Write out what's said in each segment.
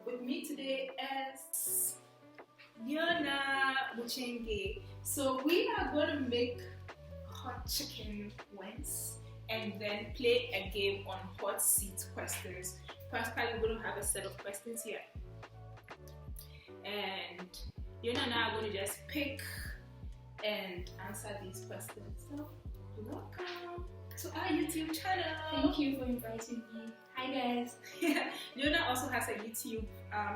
with me today is Liona Muchenge. So we are going to make hot chicken wings and then play a game on hot seat questions. Practically, we're going to have a set of questions here. And Liona and I are going to just pick and answer these questions. So, welcome to our YouTube channel. Thank you for inviting me. Hi guys. Liona also has a YouTube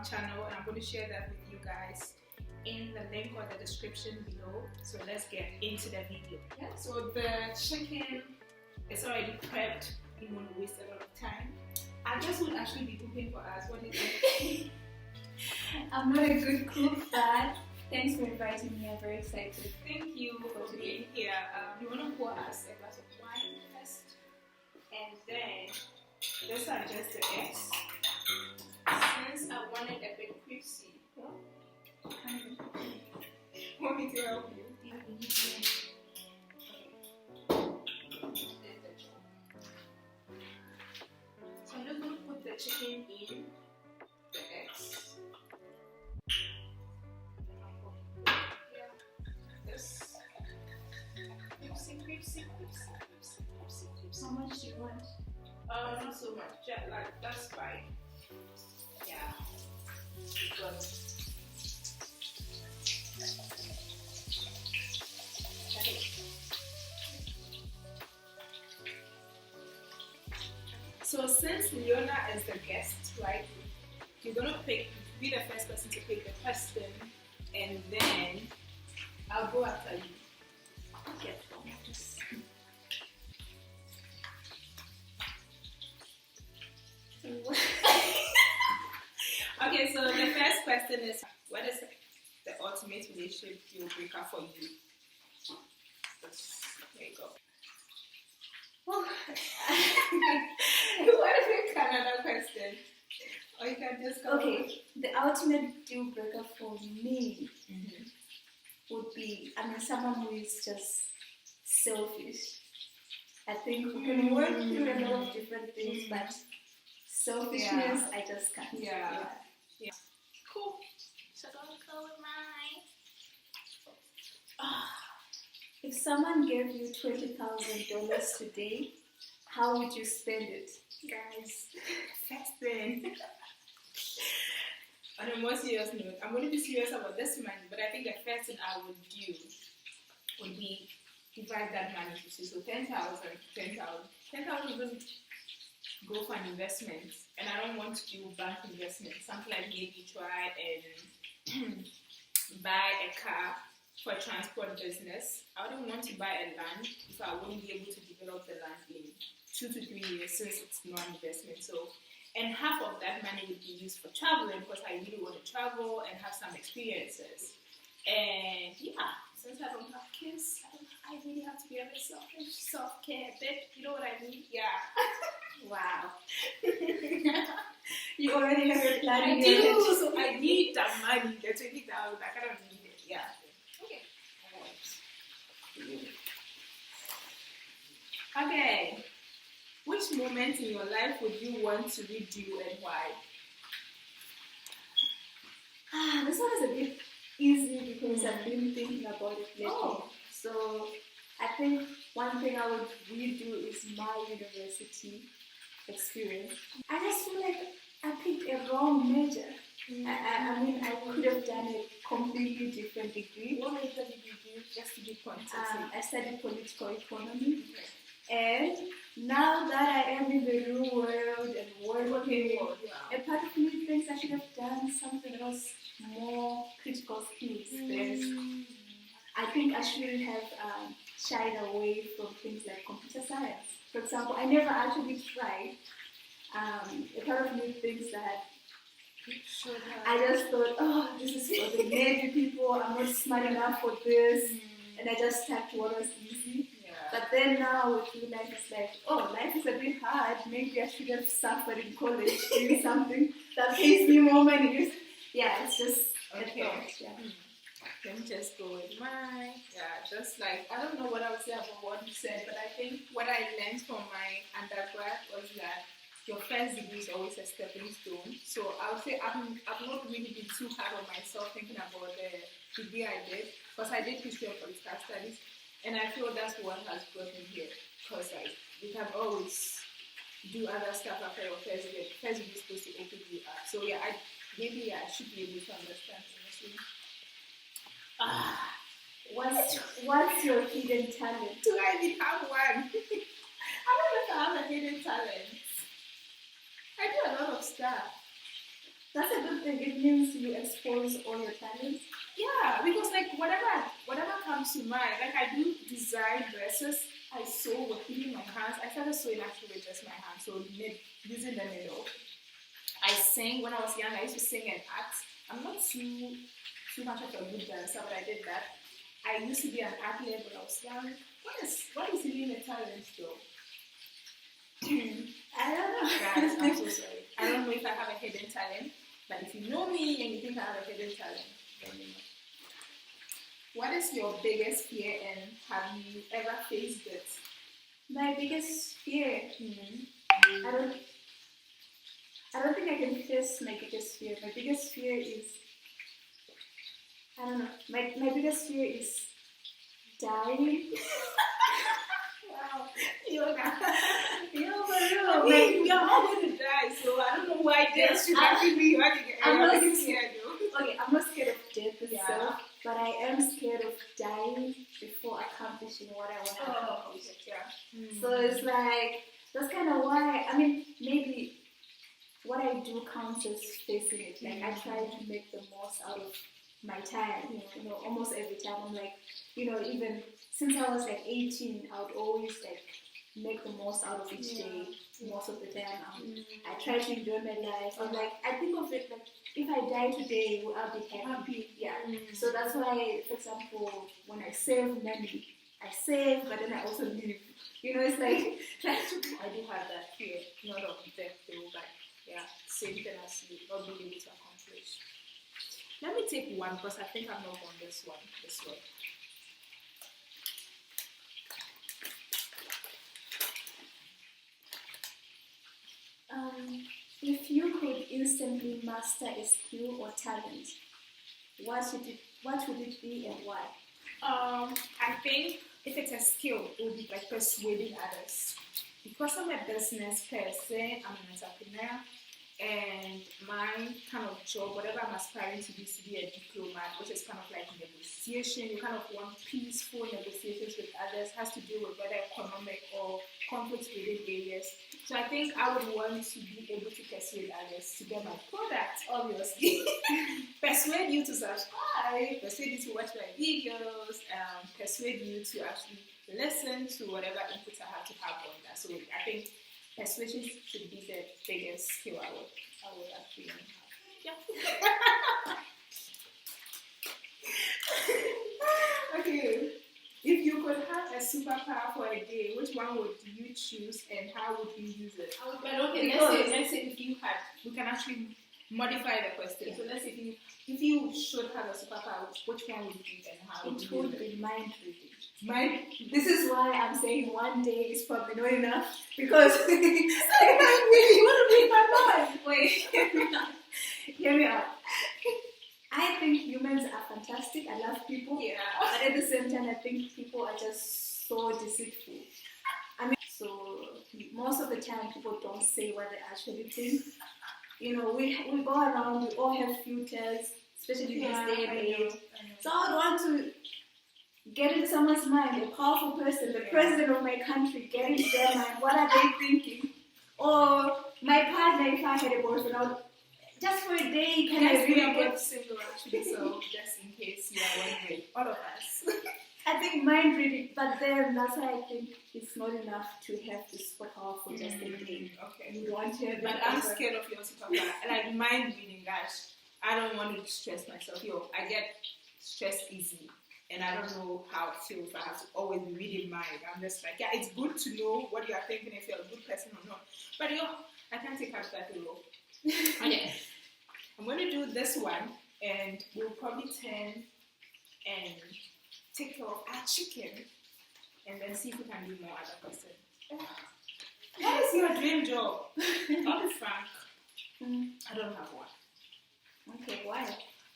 channel, and I'm going to share that with you guys in the link or the description below. So let's get into the video. Yeah. So the chicken is already prepped. We won't waste a lot of time. I guess we'll actually be cooking for us. What do you think? I'm not a good cook, but thanks for inviting me. I'm very excited. Thank you for being here. You want to pour us a glass of wine first, and then these are just the eggs. Since I want it a bit crispy, want me to help you? So I'm just going to put the chicken in the eggs. This. Crispy. How much do you want? Not so much. Just like that's fine. Yeah. Good. Okay. So since Liona is the guest, right? You're gonna be the first person to pick the question, and then I'll go after you. Okay. Okay, so the first question is, what is the ultimate relationship deal breaker for you? There you go. Oh. What is another question? Or you can just go. Okay, the ultimate deal breaker for me would be, someone who is just selfish. I think we can work through a lot of different things, but selfishness, I just can't. Yeah. Cool. So don't go with mine. If someone gave you $20,000 today, how would you spend it? Guys, first thing. On a more serious note, I'm going to be serious about this money, but I think the first thing I would do would be divide that money into two. So 10,000 will go for an investment, and I don't want to do bank investment. Something like maybe try and buy a car for transport business. I wouldn't want to buy a land if I wouldn't be able to develop the land in 2 to 3 years, since it's not investment. So, and half of that money would be used for traveling, because I really want to travel and have some experiences. And yeah, since I don't have kids, I really have to be a bit selfish, self-care a bit. You know what I mean? Yeah. Wow. You already have a plan. I do, so I need that money. The 20,000, I kind of need it. Yeah. Okay. Okay. Which moment in your life would you want to redo and why? This one is a bit easy because I've been thinking about it lately. Oh. So I think one thing I would redo is my university experience. I just feel like I picked a wrong major. I could have done a completely different degree. What major did you do, just to be context? I studied political economy. And now that I am in the real world and working, a part of me thinks I should have done something else more critical skills. I think I shouldn't have shied away from things like computer science. For example, I never actually tried. A part of me thinks that I just thought, oh, this is for the nerdy people, I'm not smart enough for this, and I just stuck to what was easy. But then now with you, life is like, oh, life is a bit hard. Maybe I should have suffered in college doing something that pays me more money. Yeah, it's just a thought. Yeah. Let me just go with mine. Yeah, just like, I don't know what I would say about what you said, but I think what I learned from my undergrad was that your first degree is always a stepping stone. So I would say I've not really been too hard on myself thinking about the degree I did, because I did history and political studies, and I feel that's what has brought me here. Because like you can always do other stuff after your first year. First year is supposed to open you up. So yeah, I should be able to understand honestly. What's your hidden talent? Do I even have one? I don't know if I have a hidden talent. I do a lot of stuff. That's a good thing. It means you expose all your talents. Yeah, because like whatever comes to mind, like I do design dresses. I sew with using my hands. I started sewing actually with just my hands, so using the needle. I sang when I was young. I used to sing and act. I'm not too much of a good dancer, but I did that. I used to be an athlete when I was young. What is really a talent though? I don't know. Guys, I'm so sorry. I don't know if I have a hidden talent, but if you know me and you think I have a hidden talent, let me know. What is your biggest fear and have you ever faced it? My biggest fear. I don't think I can face my biggest fear. My biggest fear is, I don't know. My biggest fear is dying. Wow, Liona. No, I mean, you're all going to die, so I don't know why death should actually be you. I'm not scared though. Okay, I'm not scared of death itself, but I am scared of dying before accomplishing what I want to accomplish. Yeah. So it's like, that's kind of why, I mean, maybe what I do counts as facing it. Like, I try to make the most out of my time, you know, almost every time. I'm like, you know, even since I was like 18, I would always like make the most out of each day, most of the time. I try to enjoy my life. I'm like, I think of it like, if I die today, I'll be happy. Yeah. So that's why, for example, when I save money, I save, but then I also live. You know, it's like, I do have that fear, not of death though, but yeah, same thing as you, not being able to accomplish. Let me take one because I think I'm not on this one. This way. If you could instantly master a skill or talent, what would it be and why? I think if it's a skill, it would be like persuading others. Because I'm a business person, I'm an entrepreneur, and my kind of job, whatever I'm aspiring to be, is to be a diplomat, which is kind of like negotiation. You kind of want peaceful negotiations with others, has to do with whether economic or conflict within areas. So I think I would want to be able to persuade others to get my product, obviously. Persuade you to subscribe, persuade you to watch my videos, persuade you to actually listen to whatever inputs I have to have on that. So I think persuasion should be the biggest skill I would actually have. Yeah. Okay. If you could have a superpower for a day, which one would you choose and how would you use it? Let's say if you had, we can actually modify the question. So let's say if you should have a superpower, which one would you use and how would you use it? It would be mind reading. This is why I'm saying one day is probably not enough, because I really want to read my mind. Wait, hear me out. I think humans are fantastic. I love people. Yeah. But at the same time, I think people are just so deceitful. I mean, so most of the time, people don't say what they actually think. You know, we go around, we all have filters, especially this day and age. So I would want to get into someone's mind, a powerful person, the president of my country, get into their mind. What are they thinking? Or my partner, if I had a boyfriend, I would, just for a day, can I really get single actually? So just in case you are wondering, all of us. I think mind reading, but then that's why I think it's not enough to have this superpower for just a day. Okay. You want to have but I'm scared of your superpower. Like mind reading, guys. I don't want to stress myself. I get stressed easy. And I don't know how it feels. I have to always be reading mind. I'm just like, yeah, it's good to know what you are thinking, if you're a good person or not. But I can't take out that role. Okay. I'm going to do this one, and we'll probably turn and take care of our chicken, and then see if we can do more other questions. What is your dream job? I'll be frank. I don't have one. Okay, why?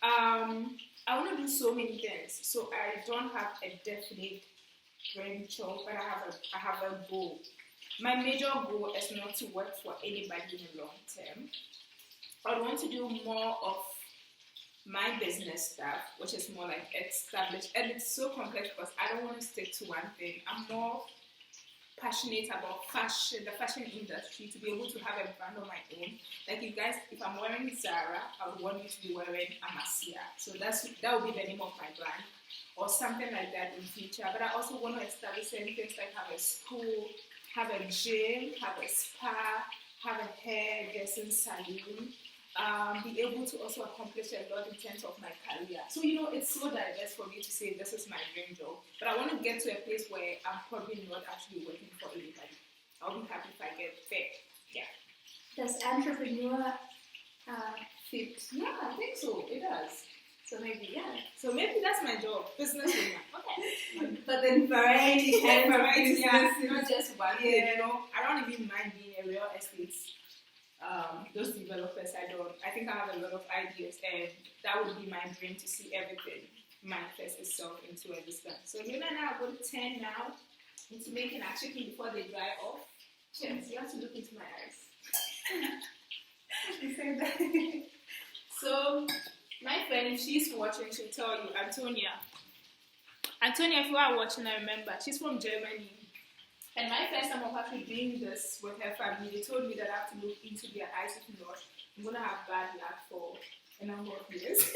I want to do so many things, so I don't have a definite dream job, but I have a goal. My major goal is not to work for anybody in the long term. I want to do more of my business stuff, which is more like established, and it's so complex because I don't want to stick to one thing. I'm more passionate about fashion, the fashion industry, to be able to have a brand of my own. Like if I'm wearing Zara, I would want you to be wearing Amasia. So that would be the name of my brand, or something like that in future. But I also want to establish certain things like have a school, have a gym, have a spa, have a hairdressing salon. Be able to also accomplish a lot in terms of my career. So, it's so diverse for me to say this is my dream job. But I want to get to a place where I'm probably not actually working for anybody. I'll be happy if I get there. Yeah. Does entrepreneur fit? Yeah, I think so. It does. So maybe, yeah. So maybe that's my job, business woman. Okay. But then variety and variety, yeah, not just one thing, I don't even mind being a real estate those developers. I think I have a lot of ideas, and that would be my dream, to see everything manifest itself into existence. So Liona and I are going to turn now into making our chicken before they dry off. Cheers. You have to look into my eyes. You said that. So my friend, if she's watching, she'll tell you, Antonia, if you are watching, I remember, she's from Germany. And my first time of actually doing this with her family, they told me that I have to look into their eyes. If not, I'm going to have bad luck for a number of years.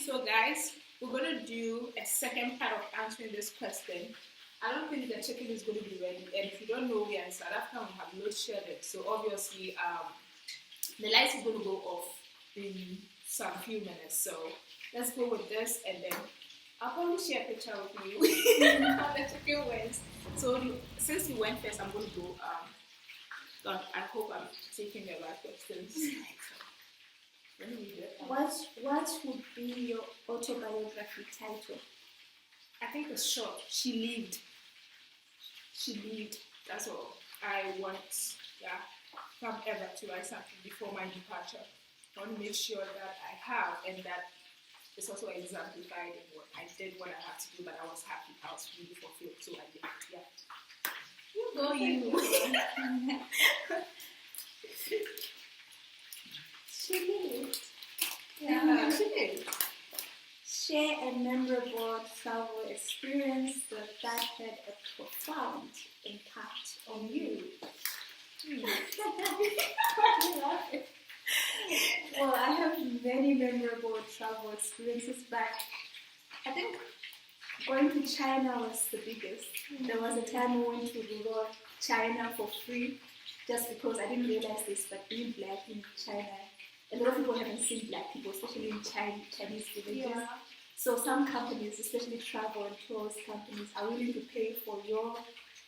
So guys, we're going to do a second part of answering this question. I don't think the chicken is going to be ready. And if you don't know, we are in South Africa, we have load shedding. So obviously, the lights is going to go off in some few minutes. So let's go with this, and then I'll probably share a picture with you how the chicken went. So since you went first, I'm going to go. God, I hope I'm taking the right questions. Let me read it. What would be your autobiography title? I think it's short. She lived. That's all I want. Yeah, if I'm ever to write something before my departure, I want to make sure that I have, and that it's also exemplified in what I did, what I had to do, but I was happy. I was really fulfilled, so I did it. Yeah. You go, you. She lived. Yeah, she did. Share a memorable travel experience that had a profound impact on you. Well, I have many memorable travel experiences, but I think going to China was the biggest. There was a time we went to rural China for free, just because I didn't realize this, but being black in China, a lot of people haven't seen black people, especially in Chinese villages. Yeah. So some companies, especially travel and tourist companies, are willing to pay for your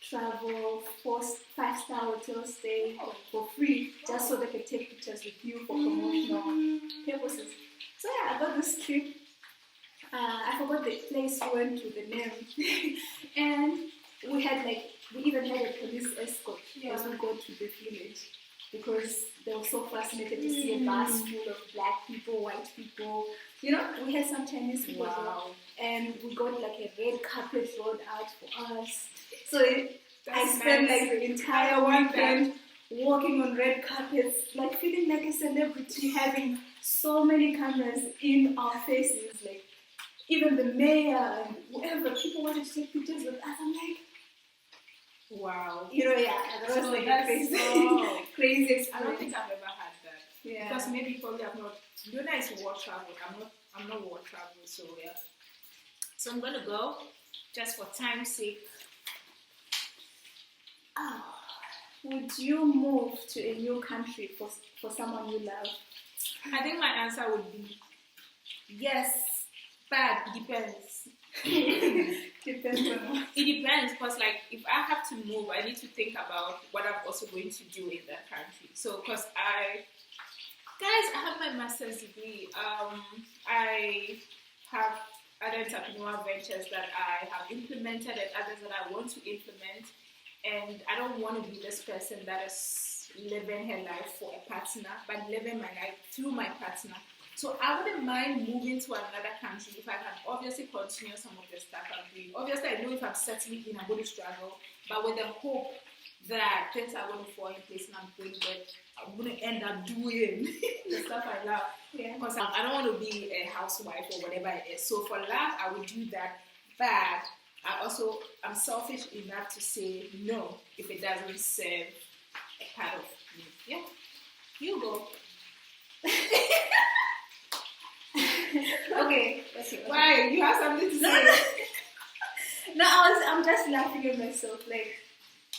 travel, 5-star hotel stay for free, just so they can take pictures with you for promotional purposes. So yeah, I got this trip. I forgot the place we went to, the name, and we even had a police escort as we got to the village, because they were so fascinated to see a bus full of black people, white people. We had some Chinese people as well, and we got like a red carpet rolled out for us. So I spent like the entire weekend walking on red carpets, like feeling like a celebrity, having so many cameras in our faces, like even the mayor and whoever, people wanted to take pictures with us. I'm like, wow. That was like a crazy, crazy experience. I don't think I've ever had that. Yeah. Because maybe probably I've not. Liona is war travel. I'm not war travel, so yeah. So I'm gonna go just for time's sake. Would you move to a new country for someone you love? I think my answer would be yes, but it depends. Depends on what. It depends, because like if I have to move, I need to think about what I'm also going to do in that country. So because I have my master's degree. I have other entrepreneurial ventures that I have implemented and others that I want to implement. And I don't want to be this person that is living her life for a partner, but living my life through my partner. So I wouldn't mind moving to another country if I can obviously continue some of the stuff I'm doing. Obviously, I know if I'm settling in, I'm going to struggle, but with the hope that things are going to fall in place and I'm going to end up doing the stuff I love. Because I don't want to be a housewife or whatever it is. So for love, I would do that. But I'm selfish enough to say no if it doesn't serve a part of me. Yeah. You go. Okay. Why? You have something to say? No, I'm just laughing at myself. Like,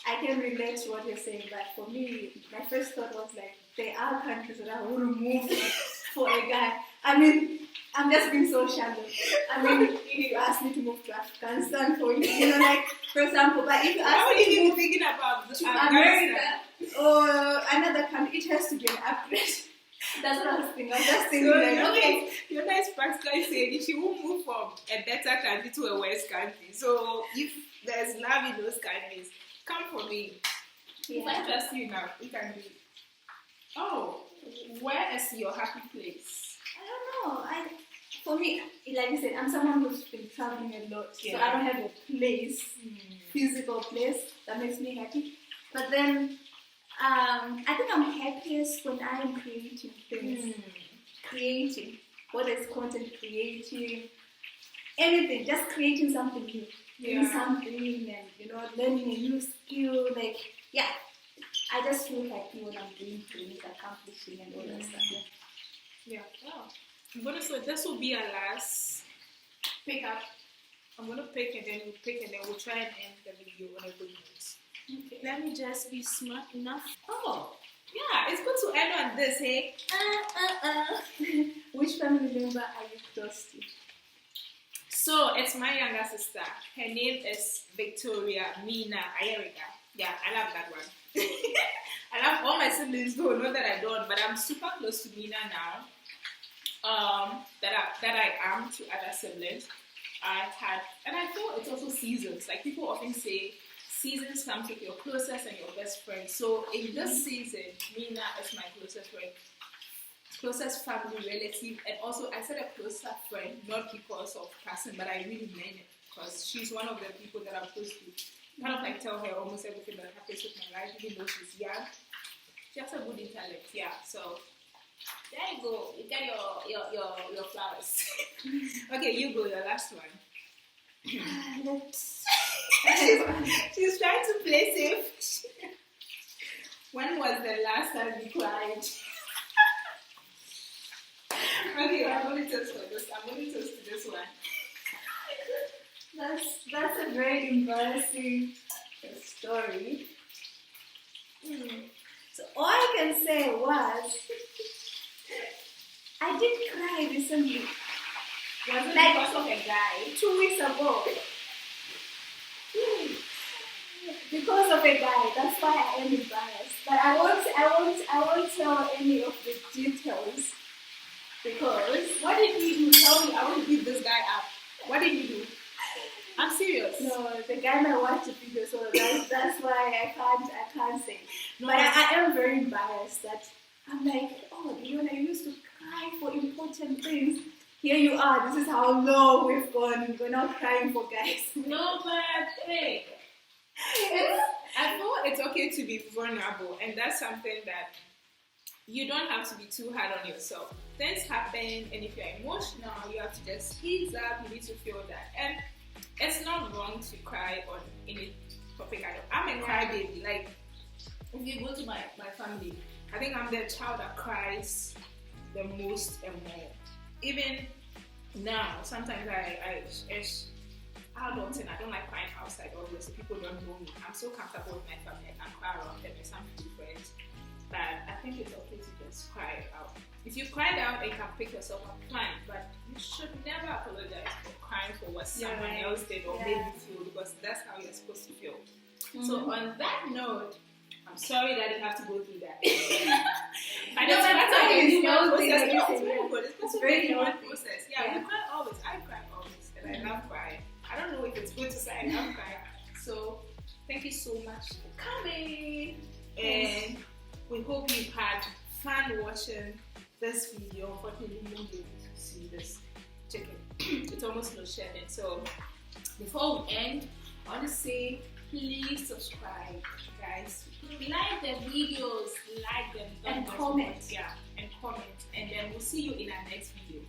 I can relate to what you're saying, but for me, my first thought was like, there are countries that I would move for a guy. I mean, I'm just being so shallow. I mean, if you ask me to move to Afghanistan, for like, for example, but if you ask me to move thinking about to America or another country, it has to be an upgrade. That's what I was thinking. I was just thinking, okay. You're nice practically saying she will move from a better country to a worse country. So if there's love in those countries, come for me. If I trust you now, we can do it. Oh, where is your happy place? I don't know. For me, like I said, I'm someone who's been traveling a lot, so I don't have a place, physical place that makes me happy. But then, I think I'm happiest when I'm creating things. Creating, whether it's content creating, anything, just creating something new. Doing something and, learning a new skill. Like, I just feel happy when I'm doing things, accomplishing and all that stuff. Yeah. Wow. So this will be our last pick up. I'm gonna pick and then we'll try and end the video on a good note. Okay. Let me just be smart enough. Oh, yeah, it's good to end on this, hey? Which family member are you close to? So it's my younger sister. Her name is Victoria Mina Ayerika. Yeah, I love that one. I love all my siblings though, not that I don't, but I'm super close to Mina now. That I am to other siblings. And I feel it's also seasons. Like people often say, seasons come with your closest and your best friend. So in this season, Mina is my closest family relative, and also I said a closer friend, not because of person, but I really mean it because she's one of the people that I'm close to. Kind of like tell her almost everything that happens with my life, even though she's young. She has a good intellect, yeah. So there you go. You get your flowers. Okay, you go. Your last one. She's trying to play safe. When was the last time you cried? Okay, I'm going to toast for this. I'm going to toast to this one. That's a very embarrassing story. So all I can say was, I did cry recently. Was it because of a guy? 2 weeks ago. Because of a guy. That's why I am embarrassed. But I won't tell any of the details. Because what did he do? Tell me. I want to beat this guy up. What did he do? I'm serious. No, the guy might watch the video, so that's why I can't say. No, but I am very embarrassed that I'm like, oh, Liona, I used to cry for important things. Here you are. This is how low we've gone. We're not crying for guys. No, but hey, I feel it's okay to be vulnerable, and that's something that you don't have to be too hard on yourself. Things happen, and if you're emotional, you have to just ease up. You need to feel that, and it's not wrong to cry on any topic. I'm a crybaby. Like, if you go to my family, I think I'm the child that cries the most and more. Even now, sometimes I don't like crying outside. Obviously, people don't know me. I'm so comfortable with my family. I can cry around them. Some few friends, but I think it's okay to just cry out. If you cry out, you can pick yourself up, fine. But you should never apologize for crying for what someone else did or made you feel, because that's how you're supposed to feel. So on that note, I'm sorry that you have to go through that. But it's part of the human process. It's a very human process. Yeah, we cry always. I cry always, and I love crying. I don't know if it's good to say I love crying. So thank you so much for coming. And we hope you had fun watching this video. Unfortunately, you won't be able to see this chicken. It's almost no shedding. So before we end, I want to say please subscribe, guys. Like the videos, like them, and comment. Yeah, and comment. And then we'll see you in our next video.